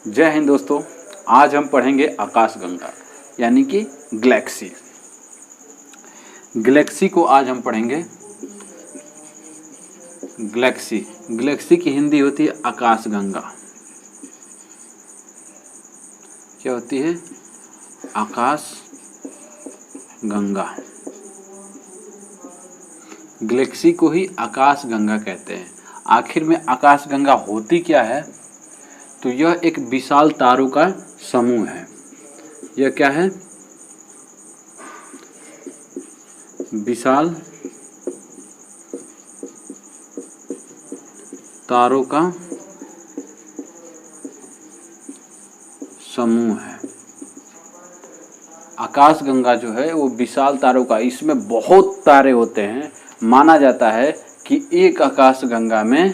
जय हिंद दोस्तों। आज हम पढ़ेंगे आकाशगंगा यानी कि गैलेक्सी। गैलेक्सी को आज हम पढ़ेंगे। गैलेक्सी की हिंदी होती है आकाशगंगा। क्या होती है? आकाशगंगा। गैलेक्सी को ही आकाशगंगा कहते हैं। आखिर में आकाशगंगा होती क्या है? तो यह एक विशाल तारों का समूह है। यह क्या है? विशाल तारों का समूह है। आकाशगंगा जो है वो विशाल तारों का, इसमें बहुत तारे होते हैं। माना जाता है कि एक आकाशगंगा में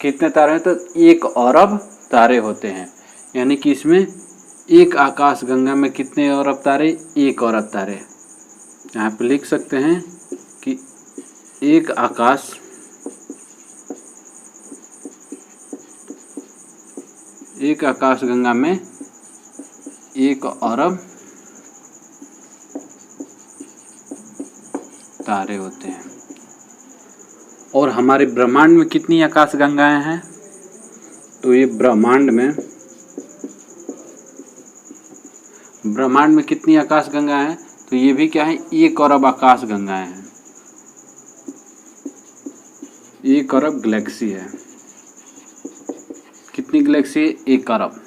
कितने तारे हैं? तो 1 अरब तारे होते हैं। यानी कि इसमें एक आकाशगंगा में कितने अरब तारे? 1 अरब तारे। यहाँ पे लिख सकते हैं कि एक आकाशगंगा में 1 अरब तारे होते हैं। और हमारे ब्रह्मांड में कितनी आकाशगंगाएं हैं? तो ये ब्रह्मांड में कितनी आकाशगंगाएं हैं? तो ये भी क्या है? 1 अरब आकाशगंगाएं हैं। 1 अरब गैलेक्सी है। कितनी गैलेक्सी है? 1 अरब।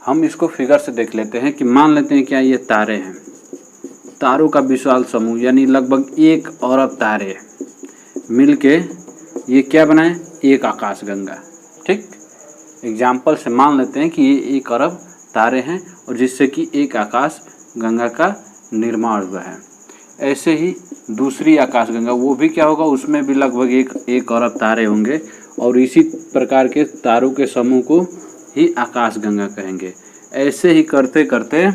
हम इसको फिगर से देख लेते हैं कि मान लेते हैं क्या ये तारे हैं। तारों का विशाल समूह यानी लगभग 1 अरब तारे मिलके ये क्या बनाए? एक आकाशगंगा। ठीक, एग्जाम्पल से मान लेते हैं कि ये 1 अरब तारे हैं और जिससे कि एक आकाशगंगा का निर्माण हुआ है। ऐसे ही दूसरी आकाशगंगा, वो भी क्या होगा? उसमें भी लगभग एक अरब तारे होंगे और इसी प्रकार के तारों के समूह को ही आकाशगंगा कहेंगे। ऐसे ही करते करते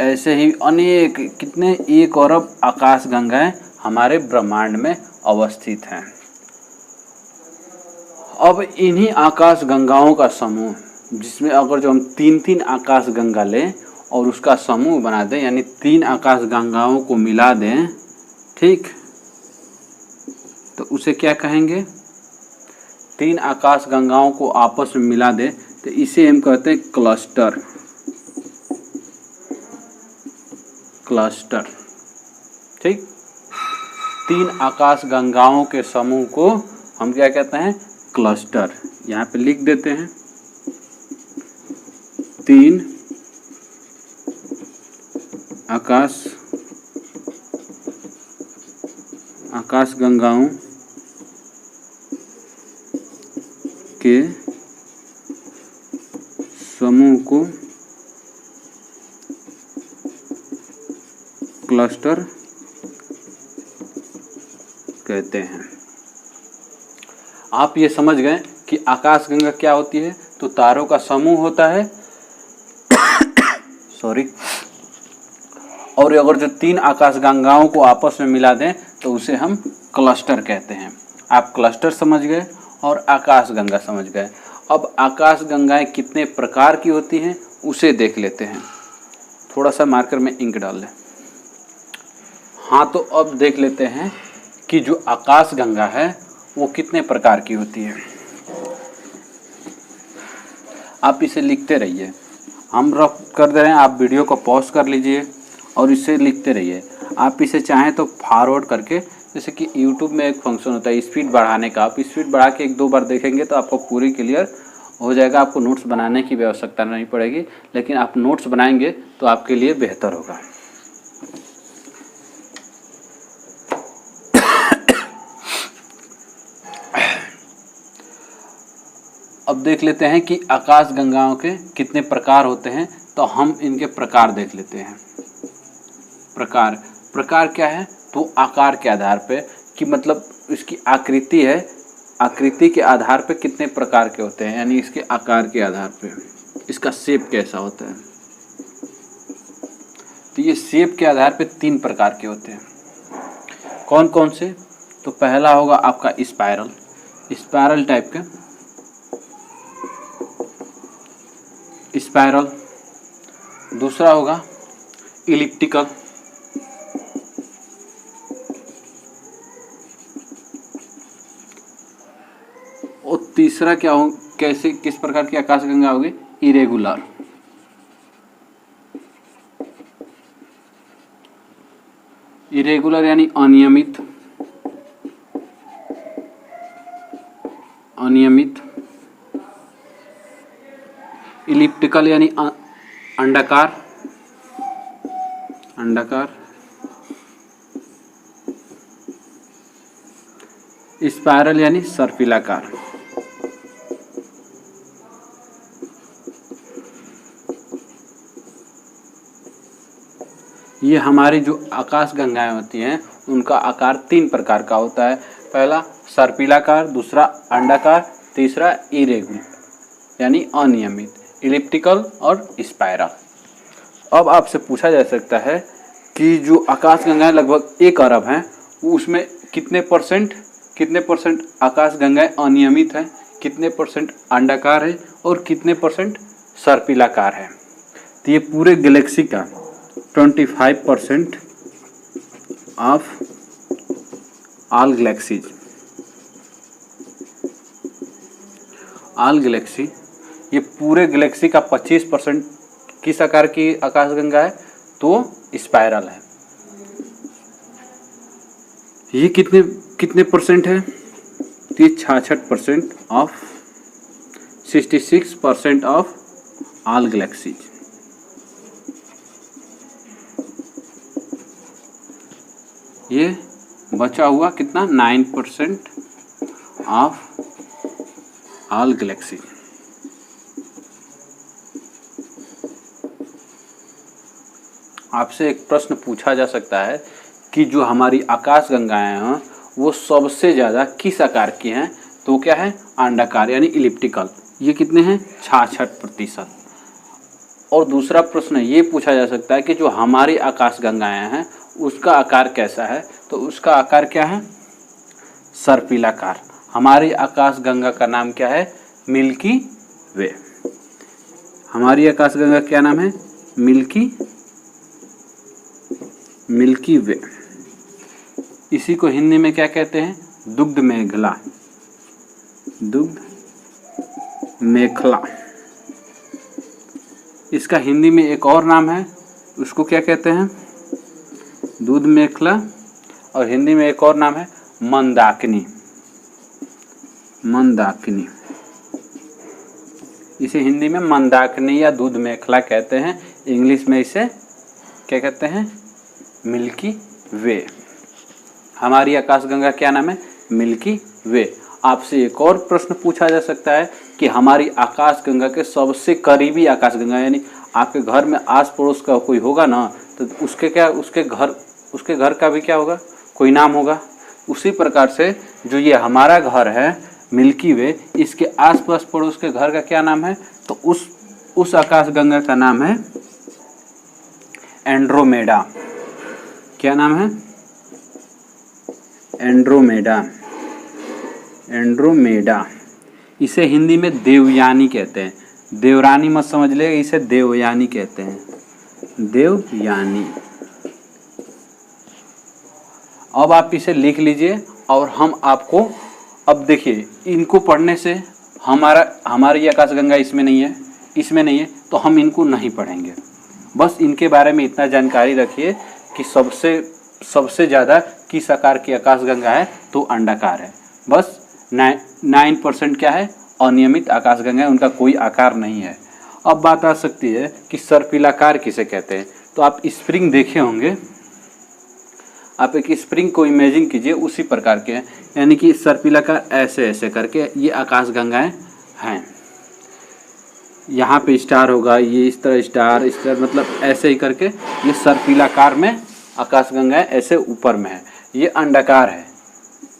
ऐसे ही अनेक कितने 1 अरब आकाशगंगाएं हमारे ब्रह्मांड में अवस्थित हैं। अब इन्हीं आकाशगंगाओं का समूह, जिसमें अगर जो हम 3-3 आकाशगंगा लें और उसका समूह बना दें, यानी 3 आकाशगंगाओं को मिला दें, ठीक, तो उसे क्या कहेंगे? 3 आकाशगंगाओं को आपस में मिला दें तो इसे हम कहते हैं क्लस्टर। ठीक, 3 आकाशगंगाओं के समूह को हम क्या कहते हैं? क्लस्टर। यहाँ पे लिख देते हैं 3 आकाशगंगाओं के समूह को क्लस्टर कहते हैं। आप ये समझ गए कि आकाशगंगा क्या होती है? तो तारों का समूह होता है सॉरी। और अगर जो 3 आकाशगंगाओं को आपस में मिला दें तो उसे हम क्लस्टर कहते हैं। आप क्लस्टर समझ गए और आकाशगंगा समझ गए। अब आकाशगंगाएं कितने प्रकार की होती हैं उसे देख लेते हैं। थोड़ा सा मार्कर में इंक डाल लें। हाँ, तो अब देख लेते हैं कि जो आकाशगंगा है वो कितने प्रकार की होती है। आप इसे लिखते रहिए। हम रफ कर दे रहे हैं, आप वीडियो को पॉज कर लीजिए और इसे लिखते रहिए। आप इसे चाहें तो फॉरवर्ड करके, जैसे कि यूट्यूब में एक फंक्शन होता है स्पीड बढ़ाने का, आप स्पीड बढ़ा के 1-2 बार देखेंगे तो आपको पूरी क्लियर हो जाएगा। आपको नोट्स बनाने की भी आवश्यकता नहीं पड़ेगी, लेकिन आप नोट्स बनाएंगे तो आपके लिए बेहतर होगा। अब देख लेते हैं कि आकाशगंगाओं के कितने प्रकार होते हैं। तो हम इनके प्रकार देख लेते हैं। प्रकार क्या है? तो आकार के आधार पे, कि मतलब इसकी आकृति है, आकृति के आधार पे कितने प्रकार के होते हैं, यानी इसके आकार के आधार पे इसका शेप कैसा होता है। तो ये शेप के आधार पे 3 प्रकार के होते हैं। कौन कौन से? तो पहला होगा आपका स्पाइरल टाइप का। स्पाइरल, दूसरा होगा इलिप्टिकल, और तीसरा क्या हो, कैसे किस प्रकार की आकाशगंगा होगी, इरेगुलर। इरेगुलर यानी अनियमित, अनियमित। इलिप्टिकल यानी अंडाकार, अंडाकार। स्पाइरल यानी सर्पिलाकार। ये हमारी जो आकाश गंगाएं होती हैं उनका आकार 3 प्रकार का होता है। पहला सर्पिलाकार, दूसरा अंडाकार, तीसरा इरेगुलर यानी अनियमित, इलिप्टिकल और स्पाइरल। अब आपसे पूछा जा सकता है कि जो आकाश गंगाएं लगभग 1 अरब हैं, उसमें कितने परसेंट आकाश गंगाएं अनियमित हैं, कितने परसेंट अंडाकार है और कितने परसेंट सर्पिलाकार है। तो ये पूरे गैलेक्सी का 25% of all galaxies, all Galaxy, ये पूरे गैलेक्सी का 25% किस आकार की आकाशगंगा है, तो स्पाइरल है। ये कितने परसेंट है, तो ये 66% ऑफ 66% ऑफ ऑल गैलेक्सीज। ये बचा हुआ कितना, 9% ऑफ ऑल गैलेक्सी। आपसे एक प्रश्न पूछा जा सकता है कि जो हमारी आकाश गंगाएं हैं वो सबसे ज़्यादा किस आकार की हैं, तो क्या है, अंडाकार यानी इलिप्टिकल। ये कितने हैं, 66%। और दूसरा प्रश्न ये पूछा जा सकता है कि जो हमारी आकाश गंगाएं हैं उसका आकार कैसा है, तो उसका आकार क्या है, सर्पिलाकार। हमारी आकाश गंगा का नाम क्या है, मिल्की वे। हमारी आकाश गंगा क्या नाम है, मिल्की वे। इसी को हिंदी में क्या कहते हैं, दुग्ध मेखला, दुग्ध मेखला। इसका हिंदी में एक और नाम है, उसको क्या कहते हैं, दूध मेखला, और हिंदी में एक और नाम है मंदाकिनी, मंदाकिनी। इसे हिंदी में मंदाकिनी या दूध मेखला कहते हैं, इंग्लिश में इसे क्या कहते हैं, मिल्की वे। हमारी आकाशगंगा क्या नाम है, मिल्की वे। आपसे एक और प्रश्न पूछा जा सकता है कि हमारी आकाशगंगा के सबसे करीबी आकाशगंगा, यानी आपके घर में आस पड़ोस का कोई होगा ना, तो उसके घर का भी क्या होगा, कोई नाम होगा। उसी प्रकार से जो ये हमारा घर है मिल्की वे, इसके आसपास पड़ोस के घर का क्या नाम है, तो उस आकाशगंगा का नाम है एंड्रोमेडा। क्या नाम है, एंड्रोमेडा, एंड्रोमेडा। इसे हिंदी में देवयानी कहते हैं, देवरानी मत समझ ले, इसे देवयानी कहते हैं, देवयानी। अब आप इसे लिख लीजिए और हम आपको, अब देखिए इनको पढ़ने से हमारी आकाशगंगा इसमें नहीं है, तो हम इनको नहीं पढ़ेंगे। बस इनके बारे में इतना जानकारी रखिए कि सबसे ज़्यादा किस आकार की आकाशगंगा है, तो अंडाकार है। बस 9% क्या है, अनियमित आकाशगंगा है, उनका कोई आकार नहीं है। अब बात आ सकती है कि सर्पिलाकार किसे कहते हैं। तो आप स्प्रिंग देखे होंगे, आप एक स्प्रिंग को इमेजिन कीजिए, उसी प्रकार के हैं, यानी कि सर्पिलाकार ऐसे ऐसे करके ये आकाशगंगाएं हैं। यहाँ पे स्टार होगा, ये इस तरह स्टार मतलब ऐसे ही करके ये सर्पिलाकार में आकाशगंगाएं ऐसे ऊपर में है। ये अंडाकार है,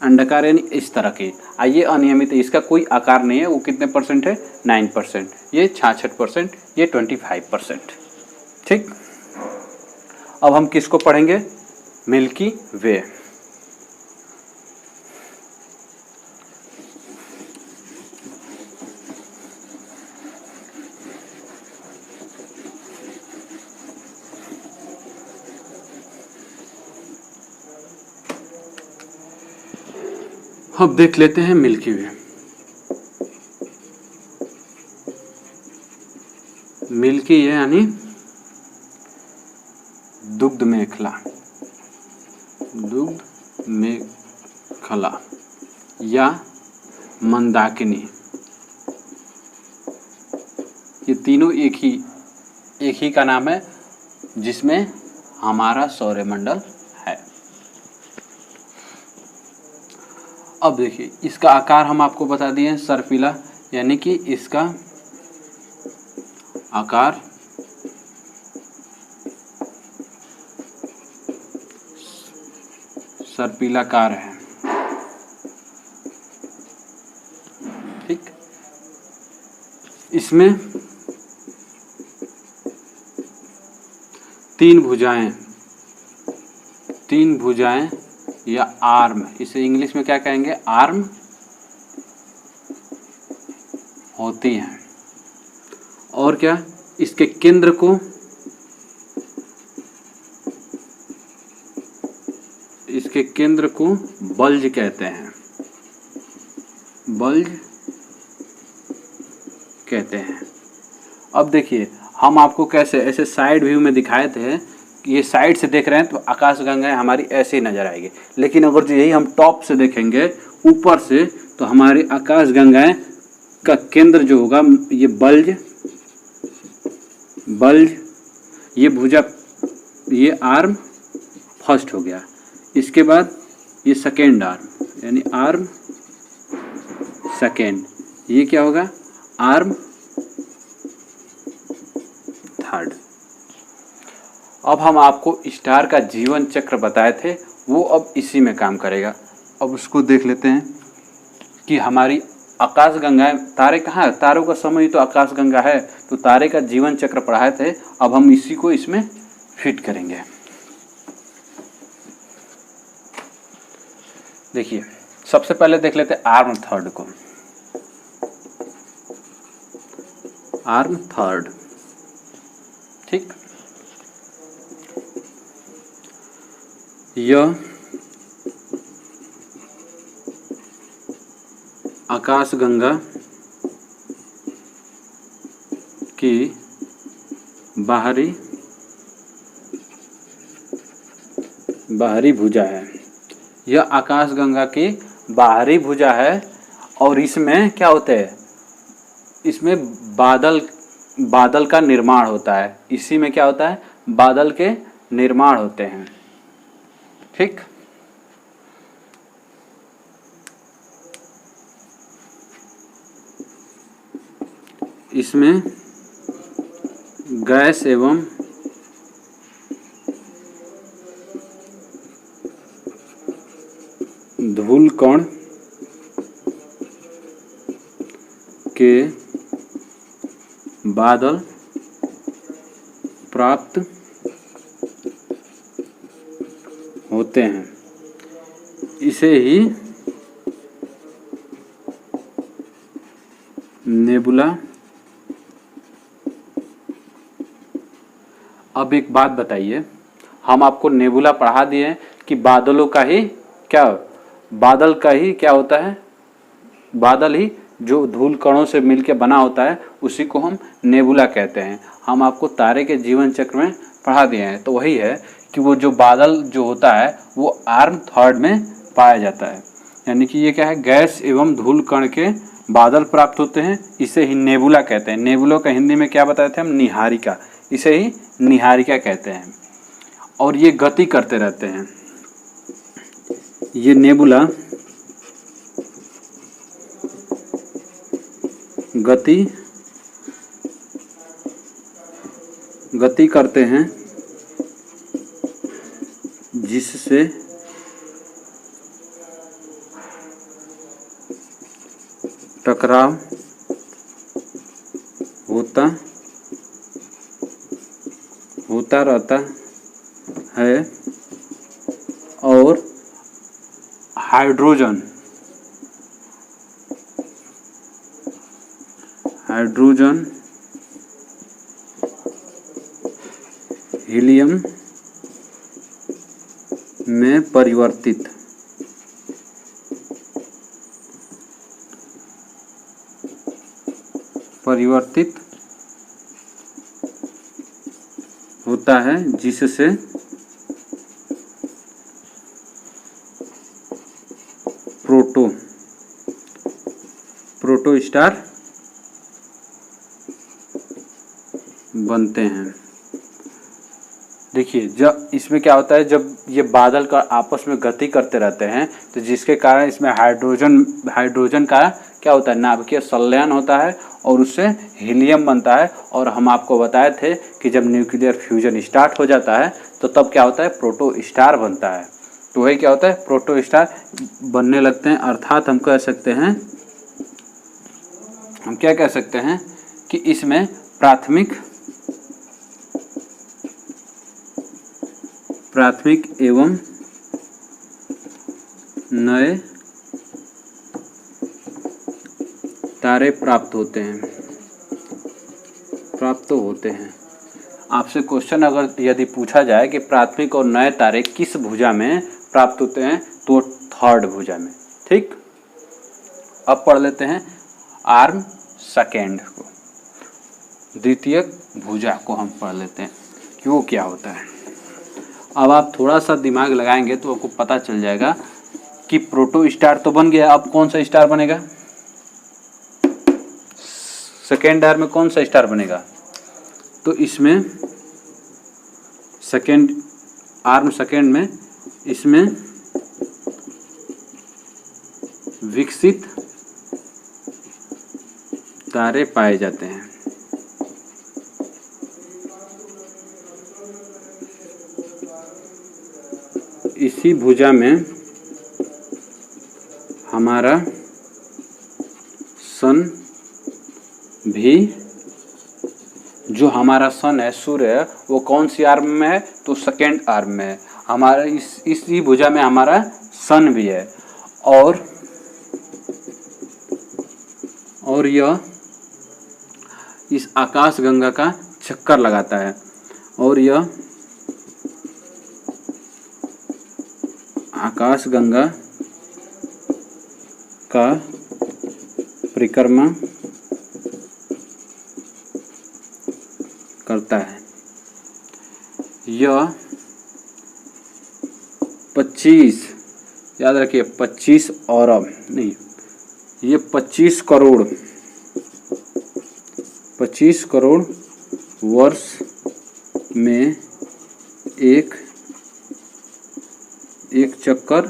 अंडाकार यानी इस तरह की। ये अनियमित है, इसका कोई आकार नहीं है। वो कितने परसेंट है, 9%, ये 66%, ये 25%। ठीक, अब हम किसको पढ़ेंगे, मिल्की वे। अब देख लेते हैं मिल्की वे। मिल्की है यानी दुग्ध मेखला, दुग्ध मेखला या मंदाकिनी, ये तीनों एक ही का नाम है जिसमें हमारा सौरमंडल है। अब देखिए इसका आकार हम आपको बता दिए हैं सर्पिला, यानी कि इसका आकार सर्पिलाकार है। ठीक, इसमें 3 भुजाएं या आर्म, इसे इंग्लिश में क्या कहेंगे, आर्म होती हैं। और क्या, इसके केंद्र को बल्ज कहते हैं, बल्ज कहते हैं। अब देखिए हम आपको कैसे ऐसे साइड व्यू में दिखाए थे, ये साइड से देख रहे हैं तो आकाशगंगाएं हमारी ऐसे ही नजर आएगी, लेकिन अगर जो यही हम टॉप से देखेंगे ऊपर से तो हमारी आकाशगंगाएं का केंद्र जो होगा ये बल्ज, ये भुजा, ये आर्म फर्स्ट हो गया। इसके बाद ये सेकेंड आर्म, यानी आर्म सेकेंड, ये क्या होगा, आर्म थर्ड। अब हम आपको स्टार का जीवन चक्र बताए थे, वो अब इसी में काम करेगा। अब उसको देख लेते हैं कि हमारी आकाशगंगाएं, तारे कहाँ है, तारों का समय तो आकाशगंगा है, तो तारे का जीवन चक्र पढ़ाए थे, अब हम इसी को इसमें फिट करेंगे। देखिए सबसे पहले देख लेते हैं आर्म थर्ड को। आर्म थर्ड, ठीक, यह आकाशगंगा की बाहरी भुजा है। यह आकाशगंगा की बाहरी भुजा है और इसमें क्या होता है, इसमें बादल का निर्माण होता है। इसी में क्या होता है, बादल के निर्माण होते हैं। ठीक, इसमें गैस एवं धूल कण के बादल प्राप्त होते हैं। इसे ही नेबुला। अब एक बात बताइए, हम आपको नेबुला पढ़ा दिए कि बादलों का ही क्या, बादल का ही क्या होता है, बादल ही जो धूल कणों से मिलकर बना होता है उसी को हम नेबुला कहते हैं। हम आपको तारे के जीवन चक्र में पढ़ा दिए हैं, तो वही है कि वो जो बादल जो होता है वो आर्म थर्ड में पाया जाता है। यानी कि ये क्या है, गैस एवं धूल कण के बादल प्राप्त होते हैं, इसे ही नेबुला कहते हैं। नेबुला का हिंदी में क्या बताए थे हम, निहारिका, इसे ही निहारिका कहते हैं। और ये गति करते रहते हैं। ये नेबुला गति करते हैं, जिससे टकराव होता रहता है और हाइड्रोजन हीलियम में परिवर्तित परिवर्तित होता है, जिससे प्रोटोस्टार बनते हैं। देखिए, जब इसमें क्या होता है, जब ये बादल का आपस में गति करते रहते हैं तो जिसके कारण इसमें हाइड्रोजन का क्या होता है, नाभिकीय संलयन होता है और उससे हीलियम बनता है। और हम आपको बताए थे कि जब न्यूक्लियर फ्यूजन स्टार्ट हो जाता है तो तब क्या होता है, प्रोटोस्टार बनता है। तो वही क्या होता है, प्रोटोस्टार बनने लगते हैं। अर्थात हम कह सकते हैं, हम क्या कह सकते हैं कि इसमें प्राथमिक एवं नए तारे प्राप्त होते हैं। आपसे क्वेश्चन अगर यदि पूछा जाए कि प्राथमिक और नए तारे किस भुजा में प्राप्त होते हैं, तो थर्ड भुजा में। ठीक, अब पढ़ लेते हैं आर्म सेकेंड को, द्वितीय भुजा को हम पढ़ लेते हैं कि वो क्या होता है। अब आप थोड़ा सा दिमाग लगाएंगे तो आपको पता चल जाएगा कि प्रोटोस्टार तो बन गया, अब कौन सा स्टार बनेगा, सेकेंड आर्म में कौन सा स्टार बनेगा। तो इसमें आर्म सेकेंड में इसमें विकसित तारे पाए जाते हैं। इसी भुजा में हमारा सन भी, जो हमारा सन है, सूर्य, वो कौन सी आर्म में है, तो सेकेंड आर्म में है। हमारा इसी भुजा में हमारा सन भी है। और यह इस आकाश गंगा का चक्कर लगाता है, और यह आकाश गंगा का परिक्रमा करता है। यह 25, याद रखिए 25 अरब नहीं, ये 25 करोड़ वर्ष में एक चक्कर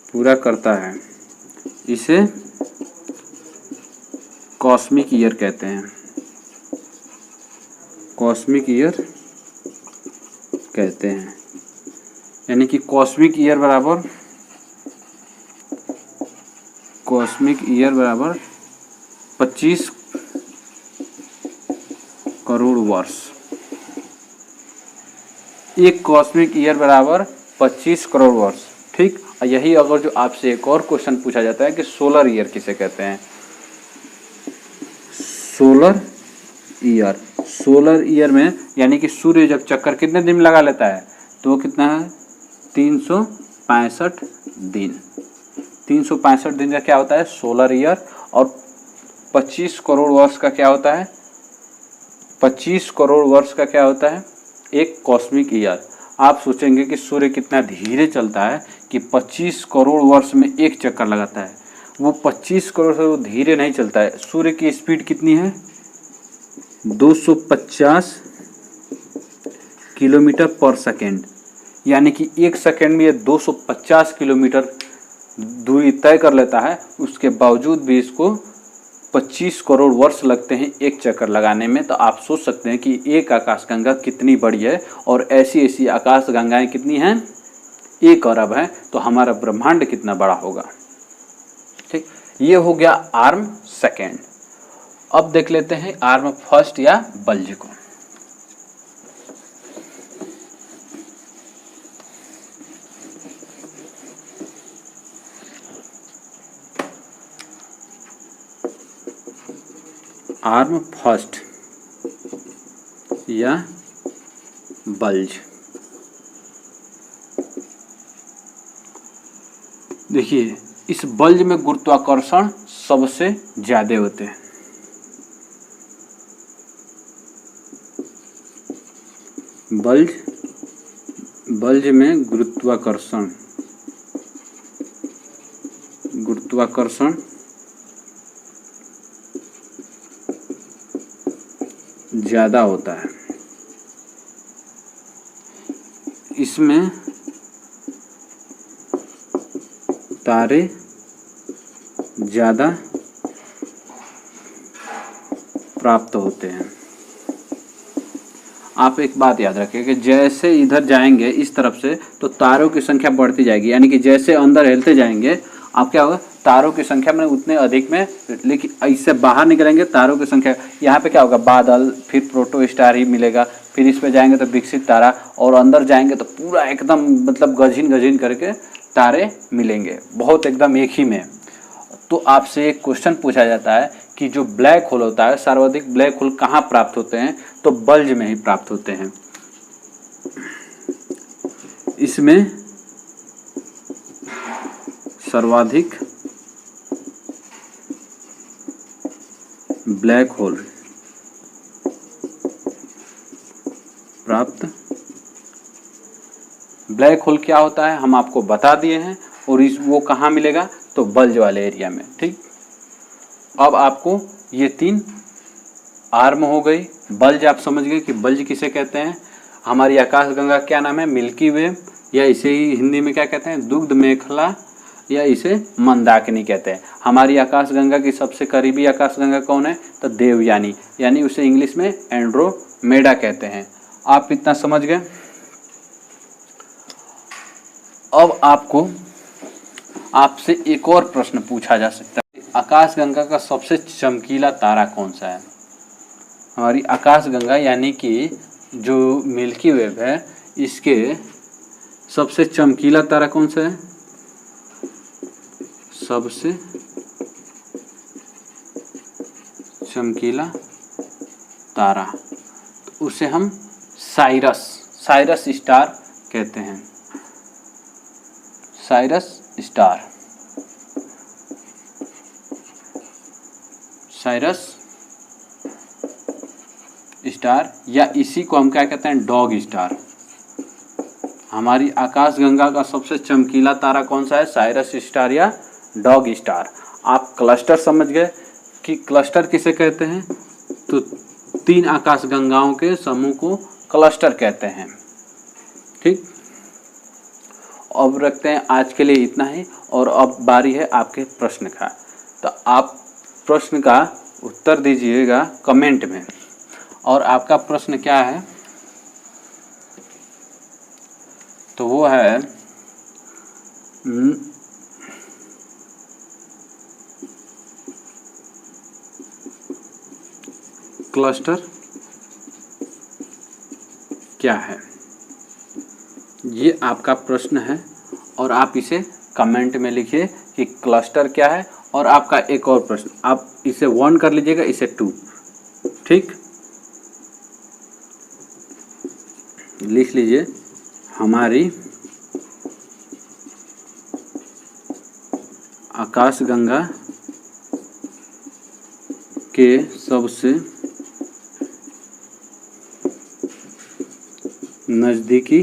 पूरा करता है। इसे कॉस्मिक ईयर कहते हैं। कॉस्मिक ईयर कहते हैं, यानी कि कॉस्मिक ईयर बराबर 25 करोड़ वर्ष। एक कॉस्मिक ईयर बराबर 25 करोड़ वर्ष। ठीक, यही अगर जो आपसे एक और क्वेश्चन पूछा जाता है कि सोलर ईयर किसे कहते हैं। सोलर ईयर में यानी कि सूर्य जब चक्कर कितने दिन में लगा लेता है, तो वो कितना है, 365 दिन। 365 दिन का क्या होता है, सोलर ईयर। और 25 करोड़ वर्ष का क्या होता है, 25 करोड़ वर्ष का क्या होता है, एक कॉस्मिक ईयर। आप सोचेंगे कि सूर्य कितना धीरे चलता है कि 25 करोड़ वर्ष में एक चक्कर लगाता है। वो 25 करोड़ से वो धीरे नहीं चलता है। सूर्य की स्पीड कितनी है, 250 किलोमीटर पर सेकेंड, यानी कि एक सेकेंड में ये 250 किलोमीटर दूरी तय कर लेता है। उसके बावजूद भी इसको 25 करोड़ वर्ष लगते हैं एक चक्कर लगाने में। तो आप सोच सकते हैं कि एक आकाशगंगा कितनी बड़ी है, और ऐसी ऐसी आकाशगंगाएं कितनी हैं, 1 अरब है। तो हमारा ब्रह्मांड कितना बड़ा होगा। ठीक, ये हो गया आर्म सेकेंड। अब देख लेते हैं आर्म फर्स्ट या बल्ज को। आर्म फर्स्ट या बल्ज, देखिए इस बल्ज में गुरुत्वाकर्षण सबसे ज्यादा होते हैं। बल्ज में गुरुत्वाकर्षण ज्यादा होता है। इसमें तारे ज्यादा प्राप्त होते हैं। आप एक बात याद रखिए कि जैसे इधर जाएंगे इस तरफ से तो तारों की संख्या बढ़ती जाएगी, यानी कि जैसे अंदर हिलते जाएंगे आप क्या होगा, तारों की संख्या में उतने अधिक में, लेकिन इससे बाहर निकलेंगे तारों की संख्या, यहाँ पे क्या होगा, बादल, फिर प्रोटो स्टार ही मिलेगा, फिर इस पे जाएंगे तो विकसित तारा, और अंदर जाएंगे तो पूरा एकदम मतलब गजीन करके तारे मिलेंगे, बहुत एकदम एक ही में। तो आपसे एक क्वेश्चन पूछा जाता है कि जो ब्लैक होल होता है, सर्वाधिक ब्लैक होल कहाँ प्राप्त होते हैं, तो बल्ज में ही प्राप्त होते हैं। इसमें सर्वाधिक ब्लैक होल प्राप्त, ब्लैक होल क्या होता है हम आपको बता दिए हैं, और वो कहाँ मिलेगा, तो बल्ज वाले एरिया में। ठीक, अब आपको ये 3 आर्म हो गई। बल्ज आप समझ गए कि बल्ज किसे कहते हैं। हमारी आकाशगंगा क्या नाम है, मिल्की वे, या इसे ही हिंदी में क्या कहते हैं, दुग्ध मेखला, या इसे मंदाकिनी कहते हैं। हमारी आकाशगंगा की सबसे करीबी आकाशगंगा कौन है, तो देवयानी, यानी उसे इंग्लिश में एंड्रोमेडा कहते हैं। आप इतना समझ गए। अब आपसे एक और प्रश्न पूछा जा सकता है, आकाशगंगा का सबसे चमकीला तारा कौन सा है। हमारी आकाशगंगा यानी कि जो मिल्की वे है, इसके सबसे चमकीला तारा कौन सा है, सबसे चमकीला तारा, तो उसे हम साइरस स्टार कहते हैं। साइरस स्टार, या इसी को हम क्या कहते हैं, डॉग स्टार। हमारी आकाशगंगा का सबसे चमकीला तारा कौन सा है, साइरस स्टार या डॉग स्टार। आप क्लस्टर समझ गए कि क्लस्टर किसे कहते हैं, तो 3 आकाशगंगाओं के समूह को क्लस्टर कहते हैं। ठीक, अब रखते हैं आज के लिए इतना ही, और अब बारी है आपके प्रश्न का। तो आप प्रश्न का उत्तर दीजिएगा कमेंट में। और आपका प्रश्न क्या है, तो वो है क्लस्टर क्या है, ये आपका प्रश्न है। और आप इसे कमेंट में लिखिए कि क्लस्टर क्या है। और आपका एक और प्रश्न, आप इसे 1 कर लीजिएगा, इसे 2। ठीक, लिख लीजिए, हमारी आकाशगंगा के सबसे नज़दीकी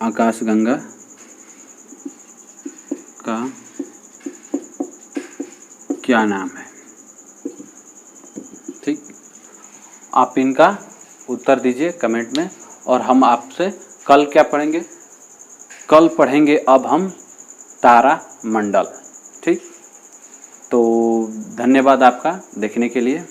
आकाशगंगा का क्या नाम है। ठीक, आप इनका उत्तर दीजिए कमेंट में। और हम आपसे कल क्या पढ़ेंगे, कल पढ़ेंगे अब हम तारा मंडल। ठीक, तो धन्यवाद आपका देखने के लिए।